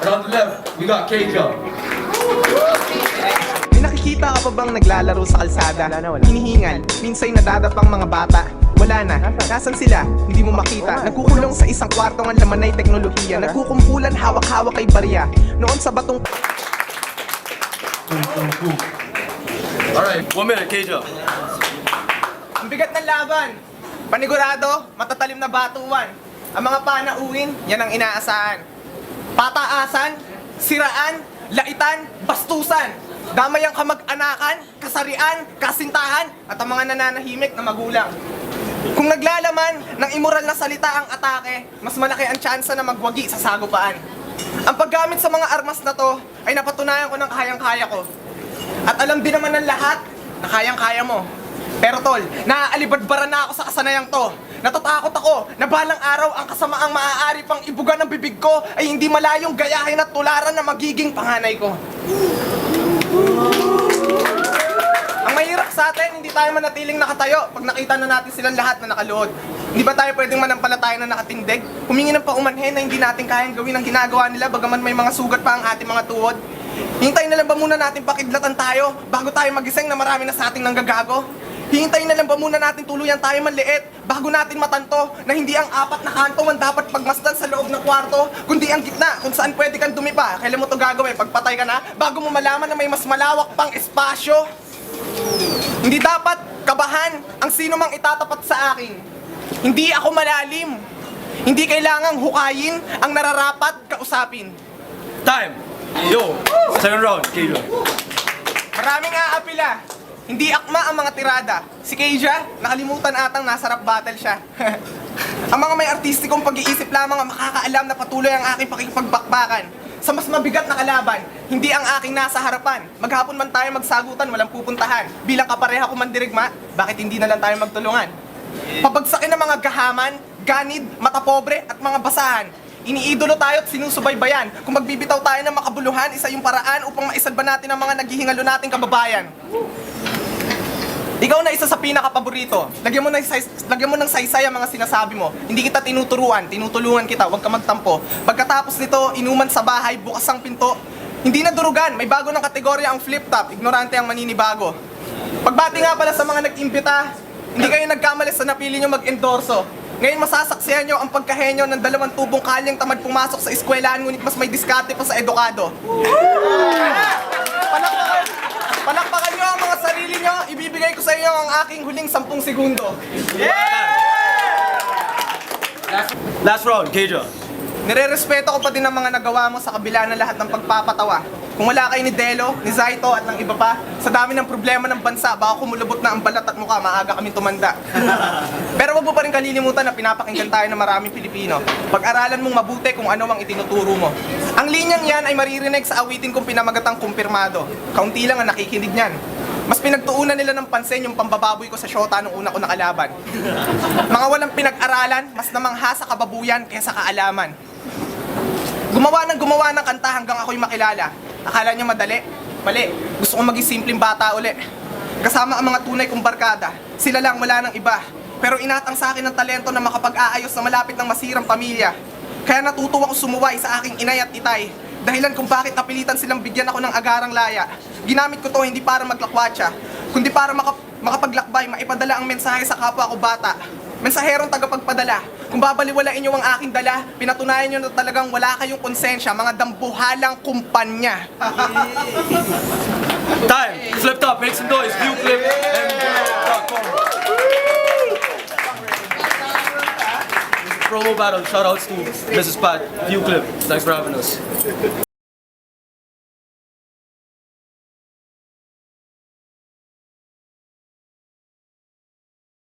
On the left, we got Keiko. May nakikita ka pa bang naglalaro sa kalsada? Hinihingal, minsay nadadapang mga bata. Wala na, nasan sila? Hindi mo makita. Nagkukulong sa isang kwarto ng laman ay teknolohiya. Nagkukumpulan hawak-hawak kay barya. Noon sa batong... Alright. 1 minute, Kejo. Ang bigat ng laban. Panigurado, matatalim na batuan. Ang mga panauhin, yan ang inaasahan. Pataasan, siraan, laitan, bastusan. Damay ang kamag-anakan, kasarian, kasintahan, at ang mga nananahimik na magulang. Kung naglalaman ng immoral na salita ang atake, mas malaki ang tsansa na magwagi sa sagupaan. Ang paggamit sa mga armas na to ay napatunayan ko ng kayang-kaya ko. At alam din naman ng lahat na kayang-kaya mo. Pero tol, naaalibadbaran na ako sa kasanayang to. Natatakot ako na balang araw ang kasamaang maaari pang ibuga ng bibig ko ay hindi malayong gayahin at tularan na magiging panganay ko. Ang mahirap sa atin, hindi tayo manatiling nakatayo pag nakita na natin silang lahat na nakaluhod. Hindi ba tayo pwedeng manampalataya na nakatindig? Humingi ng paumanhin na hindi natin kayang gawin ang ginagawa nila bagaman may mga sugat pa ang ating mga tuhod? Hintayin na lang ba muna natin pakidlatan tayo bago tayo magising na marami na sa ating nanggagago? Hintayin na lang ba muna natin tuluyan tayo manliit bago natin matanto na hindi ang apat na kanto ang dapat pagmasdan sa loob ng kwarto, kundi ang gitna kung saan pwede kang dumipa. Kailan mo to gagawin? Pagpatay ka na bago mo malaman na may mas malawak pang espasyo? Hindi dapat kabahan ang sino mang itatapat sa akin. Hindi ako malalim. Hindi kailangang hukayin ang nararapat kausapin. Time. Yo. Second round, Kejo. Maraming aapila. Hindi akma ang mga tirada. Si Keija, nakalimutan atang nasa rap battle siya. Ang mga may artistikong pag-iisip lamang ang makakaalam na patuloy ang aking pakikipagbakbakan. Sa mas mabigat na kalaban, hindi ang aking nasa harapan. Maghapon man tayo magsagutan, walang pupuntahan. Bilang kapareha ko mandirigma, bakit hindi na lang tayo magtulungan? Pabagsakin ng mga gahaman, ganid, mata pobre at mga basahan. Iniidolo tayo at sinusubaybayan. Kung magbibitaw tayo ng makabuluhan, isa yung paraan upang maisalba natin ang mga naghihingalo nating kababayan. Ikaw na isa sa pinaka-paborito. Lagyan mo ng saysay ang mga sinasabi mo. Hindi kita tinuturuan, tinutulungan kita, huwag ka magtampo. Pagkatapos nito, inuman sa bahay, bukas ang pinto. Hindi na durugan, may bago ng kategorya ang flip-top, ignorante ang maninibago. Pagbati nga pala sa mga nag-imbita, hindi kayo nagkamali sa napili nyo mag-endorso. Ngayon masasaksihan nyo ang pagkahenyo ng 2 tubong kalyang tamad pumasok sa eskwelahan ngunit mas may diskarte pa sa edukado. Palakpakan nyo ang mga sarili nyo, ibibigay ko sa inyo ang aking huling 10 segundo. Last round, Kejo. Nire-respeto ko pa din ang mga nagawa mo sa kabila ng lahat ng pagpapatawa. Kung wala kayo ni Delo, ni Zaito at ng iba pa, sa dami ng problema ng bansa, baka kumulubot na ang balat at mukha, maaga kami tumanda. Pero wag mo pa rin kalilimutan na pinapakinggan tayo ng maraming Pilipino. Pag-aralan mong mabuti kung ano ang itinuturo mo. Ang linyang yan ay maririnig sa awitin kong pinamagatang kumpirmado. Kaunti lang ang nakikinig niyan. Mas pinagtuunan nila ng pansin yung pambababoy ko sa syota nung una ko nakalaban. Mga walang pinag-aralan, mas namangha sa kababuyan kaysa kaalaman. Gumawa ng kanta hanggang ako'y makilala. Akala niyo madali? Mali. Gusto kong maging simpleng bata uli. Kasama ang mga tunay kong barkada. Sila lang, wala nang iba. Pero inatang sa akin ng talento na makapag-aayos sa malapit ng masirang pamilya. Kaya natutuwa ko sumuway sa aking inay at itay. Dahilan kung bakit napilitan silang bigyan ako ng agarang laya. Ginamit ko to hindi para maglakwatsa, kundi para makapaglakbay, maipadala ang mensahe sa kapwa ko bata. Mensaherong tagapagpadala. Kung babaliwalain nyo ang aking dala, pinatunayan nyo na talagang wala kayong konsensya, mga dambuhalang kumpanya. Time. Flipped up. Make some noise. View clip. And promo battle. Shout outs to Mrs. Pat. View clip. Thanks for having us.